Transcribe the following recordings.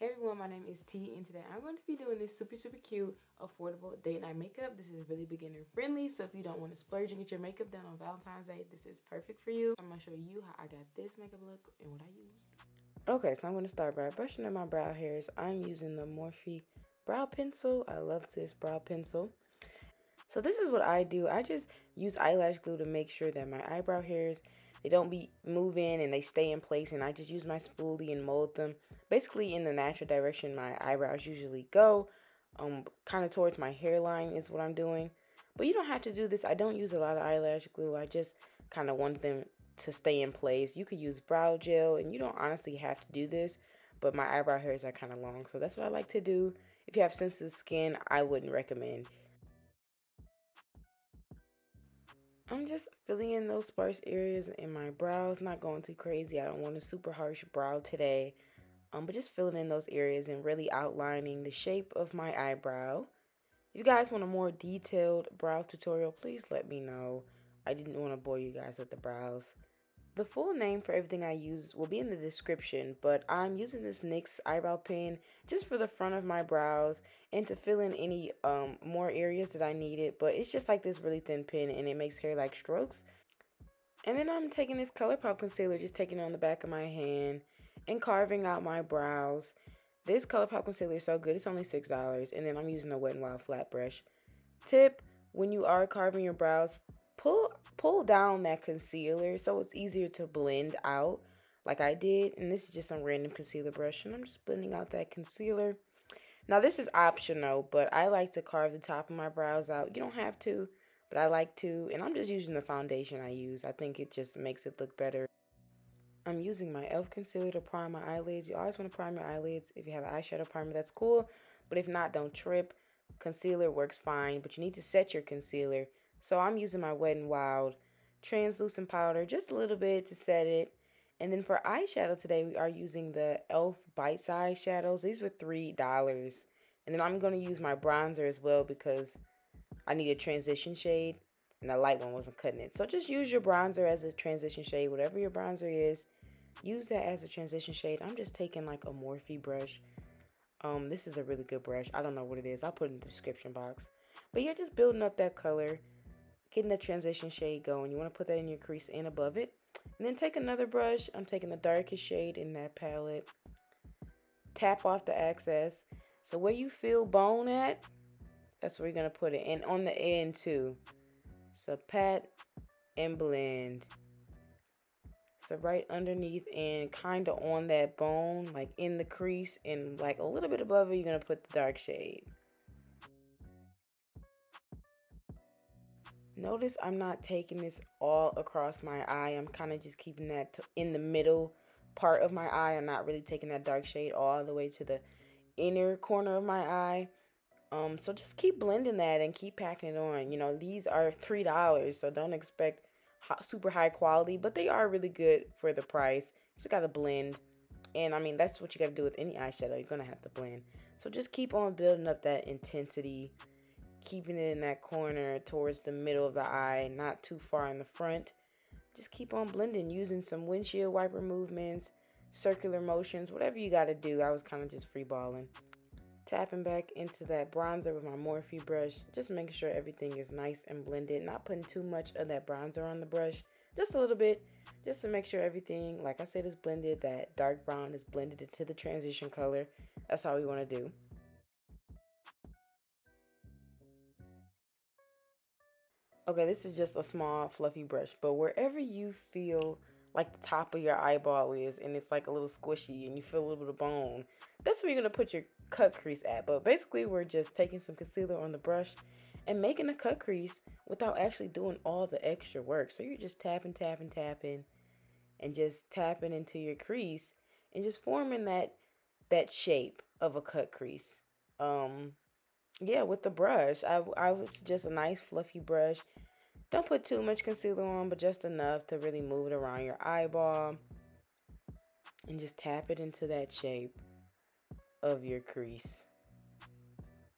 Hey everyone, my name is T, and today I'm going to be doing this super cute, affordable date night makeup. This is really beginner friendly, so if you don't want to splurge and get your makeup done on Valentine's Day, this is perfect for you. I'm going to show you how I got this makeup look and what I used. Okay, so I'm going to start by brushing in my brow hairs. I'm using the Morphe brow pencil. I love this brow pencil. So this is what I do. I just use eyelash glue to make sure that my eyebrow hairs, they don't be moving and they stay in place, and I just use my spoolie and mold them basically in the natural direction my eyebrows usually go. Kind of towards my hairline is what I'm doing. But you don't have to do this. I don't use a lot of eyelash glue. I just kind of want them to stay in place. You could use brow gel, and you don't honestly have to do this, but my eyebrow hairs are kind of long, so that's what I like to do. If you have sensitive skin, I wouldn't recommend. I'm just filling in those sparse areas in my brows, not going too crazy. I don't want a super harsh brow today. But just filling in those areas and really outlining the shape of my eyebrow. If you guys want a more detailed brow tutorial, please let me know. I didn't want to bore you guys with the brows. The full name for everything I use will be in the description, but I'm using this NYX eyebrow pen just for the front of my brows and to fill in any more areas that I needed. But it's just like this really thin pen, and it makes hair-like strokes. And then I'm taking this Colourpop concealer, just taking it on the back of my hand and carving out my brows. This Colourpop concealer is so good, it's only $6. And then I'm using a Wet n Wild flat brush. Tip, when you are carving your brows, pull down that concealer so it's easier to blend out like I did. And this is just some random concealer brush, and I'm just blending out that concealer. Now this is optional, but I like to carve the top of my brows out. You don't have to, but I like to. And I'm just using the foundation I use. I think it just makes it look better. I'm using my e.l.f. concealer to prime my eyelids. You always want to prime your eyelids. If you have an eyeshadow primer, that's cool. But if not, don't trip. Concealer works fine, but you need to set your concealer. So I'm using my Wet n Wild translucent powder, just a little bit to set it. And then for eyeshadow today, we are using the e.l.f. Bite Size shadows. These were $3. And then I'm going to use my bronzer as well because I need a transition shade, and the light one wasn't cutting it. So just use your bronzer as a transition shade. Whatever your bronzer is, use that as a transition shade. I'm just taking like a Morphe brush. This is a really good brush. I don't know what it is. I'll put it in the description box. But yeah, just building up that color, getting the transition shade going. You want to put that in your crease and above it. And then take another brush. I'm taking the darkest shade in that palette. Tap off the excess. So where you feel bone at, that's where you're going to put it. And on the end too. So pat and blend. So right underneath and kind of on that bone, like in the crease, and like a little bit above it, you're going to put the dark shade. Notice I'm not taking this all across my eye. I'm kind of just keeping that in the middle part of my eye. I'm not really taking that dark shade all the way to the inner corner of my eye. So just keep blending that and keep packing it on. You know, these are $3, so don't expect super high quality, but they are really good for the price. You just gotta blend, and I mean that's what you gotta do with any eyeshadow. You're gonna have to blend. So just keep on building up that intensity, keeping it in that corner towards the middle of the eye, not too far in the front. Just keep on blending using some windshield wiper movements, circular motions, whatever you gotta do. I was kind of just free balling. Tapping back into that bronzer with my Morphe brush, just making sure everything is nice and blended, not putting too much of that bronzer on the brush, just a little bit, just to make sure everything, like I said, is blended. That dark brown is blended into the transition color. That's how we want to do. Okay, this is just a small fluffy brush, but wherever you feel like the top of your eyeball is and it's like a little squishy and you feel a little bit of bone, that's where you're going to put your cut crease at. But basically we're just taking some concealer on the brush and making a cut crease without actually doing all the extra work. So you're just tapping and just tapping into your crease and just forming that shape of a cut crease. Yeah, with the brush. I was just a nice fluffy brush. Don't put too much concealer on, but just enough to really move it around your eyeball. And just tap it into that shape of your crease.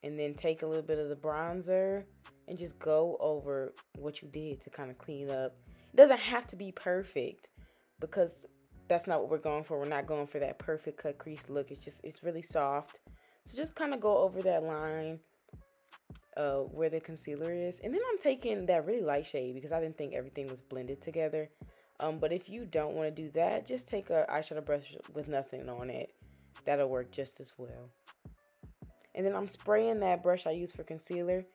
And then take a little bit of the bronzer and just go over what you did to kind of clean up. It doesn't have to be perfect because that's not what we're going for. We're not going for that perfect cut crease look. It's really soft. So just kind of go over that line where the concealer is. And then I'm taking that really light shade because I didn't think everything was blended together. But if you don't want to do that, just take a eyeshadow brush with nothing on it. That'll work just as well. And then I'm spraying that brush I use for concealer.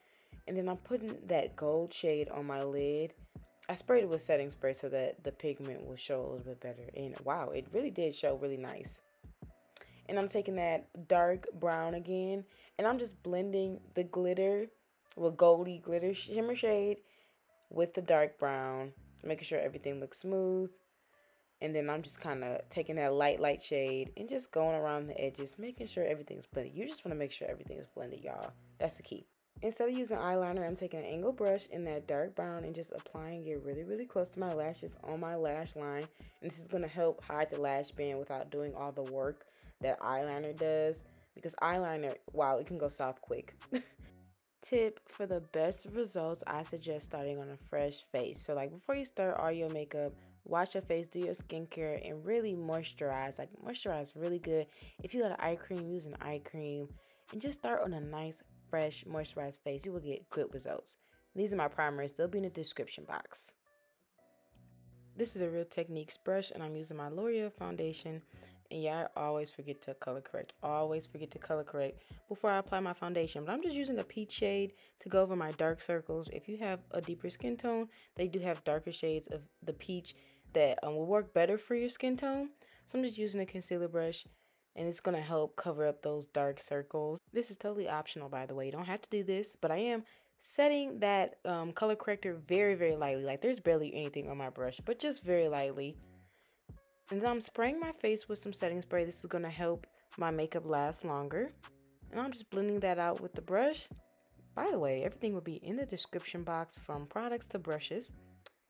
And then I'm putting that gold shade on my lid. I sprayed it with setting spray so that the pigment will show a little bit better. And wow, it really did show really nice. And I'm taking that dark brown again. And I'm just blending the glitter, with goldy glitter shimmer shade with the dark brown. Making sure everything looks smooth. And then I'm just kind of taking that light shade and just going around the edges, making sure everything's blended. You just want to make sure everything is blended, y'all. That's the key. Instead of using eyeliner, I'm taking an angled brush in that dark brown and just applying it really close to my lashes on my lash line. And this is going to help hide the lash band without doing all the work that eyeliner does. Because eyeliner, wow, it can go south quick. Tip for the best results, I suggest starting on a fresh face. So like before you start all your makeup, wash your face, do your skincare, and really moisturize. Like moisturize really good. If you got an eye cream, use an eye cream. And just start on a nice, fresh, moisturized face. You will get good results. These are my primers. They'll be in the description box. This is a Real Techniques brush, and I'm using my L'Oreal foundation. And yeah, I always forget to color correct. Always forget to color correct before I apply my foundation. But I'm just using a peach shade to go over my dark circles. If you have a deeper skin tone, they do have darker shades of the peach that will work better for your skin tone. So I'm just using a concealer brush, and it's going to help cover up those dark circles. This is totally optional, by the way. You don't have to do this, but I am setting that color corrector very lightly. Like there's barely anything on my brush, but just very lightly. And then I'm spraying my face with some setting spray. This is going to help my makeup last longer. And I'm just blending that out with the brush. By the way, everything will be in the description box from products to brushes.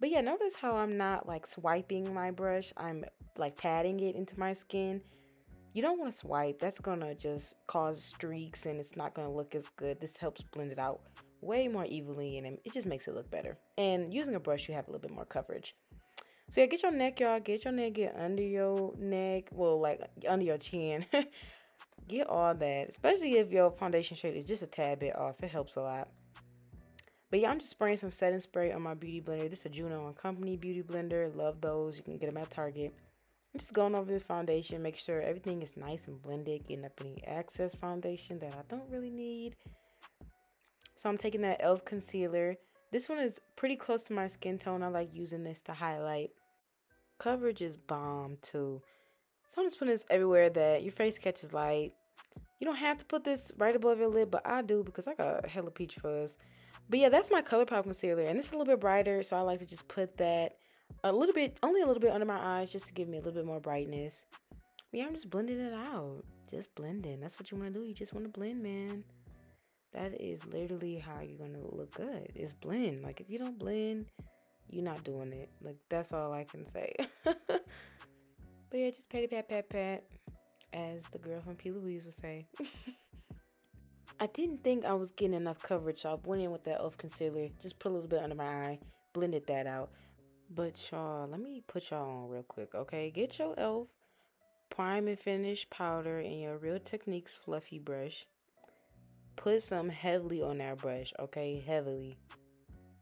But yeah, notice how I'm not like swiping my brush. I'm like patting it into my skin. You don't want to swipe. That's going to just cause streaks and it's not going to look as good. This helps blend it out way more evenly and it just makes it look better. And using a brush, you have a little bit more coverage. So yeah, get your neck, y'all. Get your neck, get under your neck. Well, like under your chin. Get all that. Especially if your foundation shade is just a tad bit off. It helps a lot. But yeah, I'm just spraying some setting spray on my beauty blender. This is a Juno and Company beauty blender. Love those. You can get them at Target. I'm just going over this foundation. Make sure everything is nice and blended. Getting up any excess foundation that I don't really need. So I'm taking that e.l.f. concealer. This one is pretty close to my skin tone. I like using this to highlight. Coverage is bomb too. So I'm just putting this everywhere that your face catches light. You don't have to put this right above your lid, but I do because I got hella peach fuzz. But yeah, that's my Colourpop concealer. And it's a little bit brighter, so I like to just put that a little bit, only a little bit under my eyes just to give me a little bit more brightness. But yeah, I'm just blending it out. Just blending. That's what you want to do. You just want to blend, man. That is literally how you're going to look good. Is blend. Like, if you don't blend, you're not doing it. Like, that's all I can say. But yeah, just patty pat pat pat, as the girl from P. Louise would say. I didn't think I was getting enough coverage, so I went in with that e.l.f. concealer. Just put a little bit under my eye. Blended that out. But y'all, let me put y'all on real quick, okay? Get your e.l.f. Prime and Finish powder in your Real Techniques fluffy brush. Put some heavily on that brush, okay? Heavily.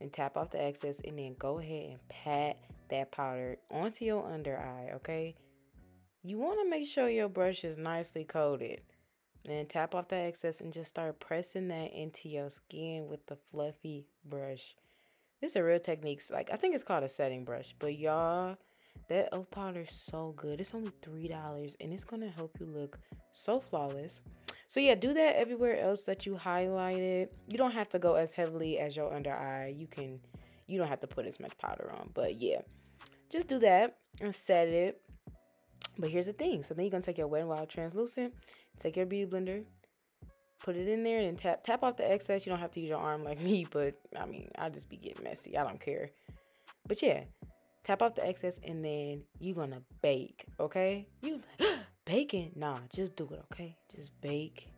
And tap off the excess and then go ahead and pat that powder onto your under eye, okay? You want to make sure your brush is nicely coated. And then tap off that excess and just start pressing that into your skin with the fluffy brush. This is a Real Techniques, like, I think it's called a setting brush. But y'all, that e.l.f. powder is so good. It's only $3 and it's going to help you look so flawless. So yeah, do that everywhere else that you highlighted. You don't have to go as heavily as your under eye. You don't have to put as much powder on. But yeah, just do that and set it. But here's the thing. So then you're going to take your Wet n Wild Translucent, take your beauty blender, put it in there, and then tap off the excess. You don't have to use your arm like me, but I mean, I'll just be getting messy. I don't care. But yeah, tap off the excess, and then you're going to bake, okay? Baking? Nah, just do it, okay? Just bake.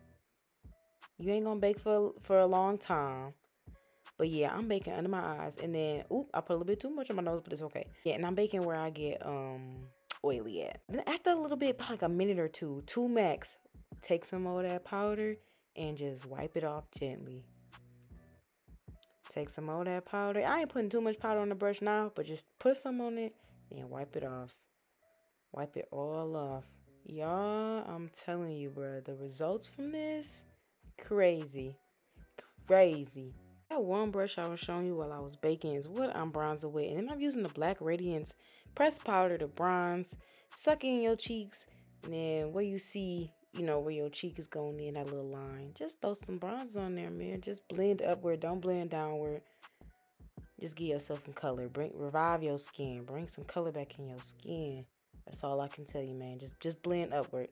You ain't gonna bake for a long time. But yeah, I'm baking under my eyes. And then, oop, I put a little bit too much on my nose, but it's okay. Yeah, and I'm baking where I get oily at. Then after a little bit, like a minute or two max, take some more of that powder and just wipe it off gently. Take some more of that powder. I ain't putting too much powder on the brush now, but just put some on it and wipe it off. Wipe it all off. Y'all, I'm telling you, bro, the results from this, crazy. Crazy. That one brush I was showing you while I was baking is what I'm bronzing with. And then I'm using the black Radiance pressed powder to bronze, suck in your cheeks, and then where you see, you know, where your cheek is going in, that little line. Just throw some bronze on there, man. Just blend upward, don't blend downward. Just give yourself some color. Revive your skin. Bring some color back in your skin. That's all I can tell you, man. Just blend upward.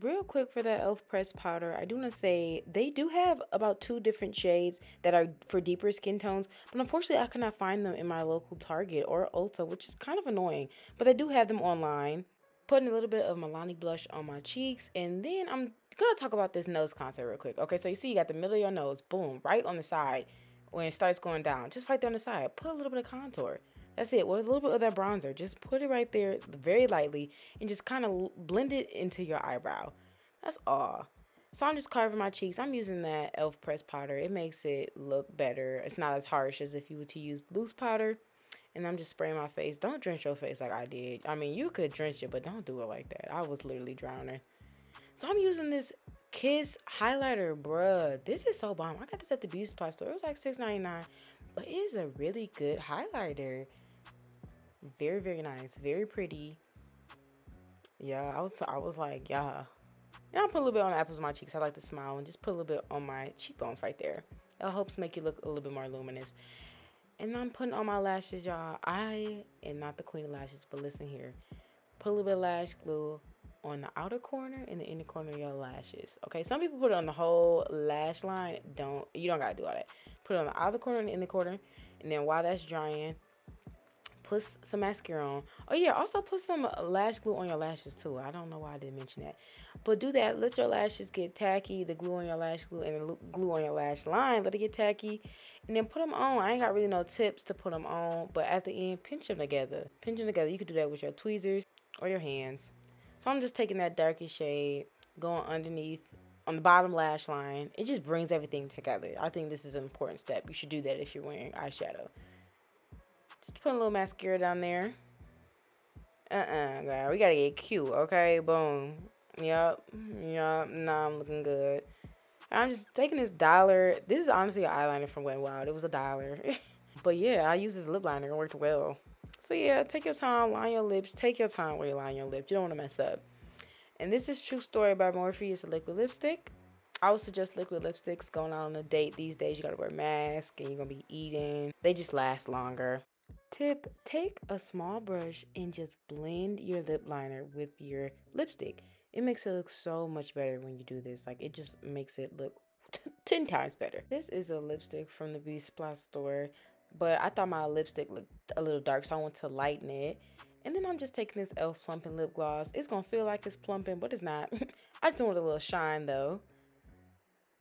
Real quick for that e.l.f. pressed powder, I do want to say they do have about 2 different shades that are for deeper skin tones, but unfortunately I could not find them in my local Target or Ulta, which is kind of annoying, but they do have them online. Putting a little bit of Milani blush on my cheeks, and then I'm gonna talk about this nose concept real quick. Okay, so you see you got the middle of your nose, boom, right on the side when it starts going down, just right there on the side. Put a little bit of contour. That's it. With a little bit of that bronzer, just put it right there very lightly and just kind of blend it into your eyebrow. That's all. So I'm just carving my cheeks. I'm using that e.l.f. pressed powder. It makes it look better. It's not as harsh as if you were to use loose powder. And I'm just spraying my face. Don't drench your face like I did. I mean, you could drench it, but don't do it like that. I was literally drowning. So I'm using this Kiss highlighter, bruh. This is so bomb. I got this at the beauty supply store. It was like $6.99. But it is a really good highlighter. Very, very nice. Very pretty. Yeah, I was like, yeah. And I'll put a little bit on the apples of my cheeks. I like to smile and just put a little bit on my cheekbones right there. It helps make you look a little bit more luminous. And I'm putting on my lashes, y'all. I am not the queen of lashes, but listen here. Put a little bit of lash glue on the outer corner and the inner corner of your lashes. Okay, some people put it on the whole lash line. You don't gotta do all that. Put it on the outer corner and the inner corner. And then while that's drying, put some mascara on. Oh yeah, also put some lash glue on your lashes too. I don't know why I didn't mention that. But do that. Let your lashes get tacky. The glue on your lash glue and the glue on your lash line. Let it get tacky. And then put them on. I ain't got really no tips to put them on. But at the end, pinch them together. Pinch them together. You could do that with your tweezers or your hands. So I'm just taking that darkest shade, going underneath on the bottom lash line. It just brings everything together. I think this is an important step. You should do that if you're wearing eyeshadow. Just put a little mascara down there. Girl, we gotta get cute, okay? Boom. Yup. Nah, I'm looking good. I'm just taking this dollar. This is honestly an eyeliner from Wet n Wild. It was $1. But yeah, I used this lip liner. It worked well. So yeah, take your time, line your lips. Take your time while you line your lips. You don't want to mess up. And this is True Story by Morphe. It's a liquid lipstick. I would suggest liquid lipsticks going out on a date these days. You gotta wear a mask and you're gonna be eating. They just last longer. Tip, take a small brush and just blend your lip liner with your lipstick. It makes it look so much better when you do this. Like, it just makes it look 10 times better. This is a lipstick from the beauty supply store, but I thought my lipstick looked a little dark, so I want to lighten it. And then I'm just taking this e.l.f. plumping lip gloss. It's gonna feel like it's plumping, but it's not. I just want a little shine though.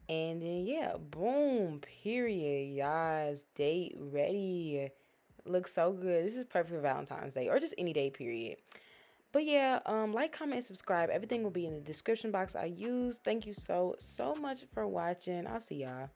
And then yeah, boom, period. Yes, date ready. Looks so good. This is perfect for Valentine's Day or just any day, period. But yeah, like, comment, and subscribe. Everything will be in the description box I use. Thank you so much for watching. I'll see y'all.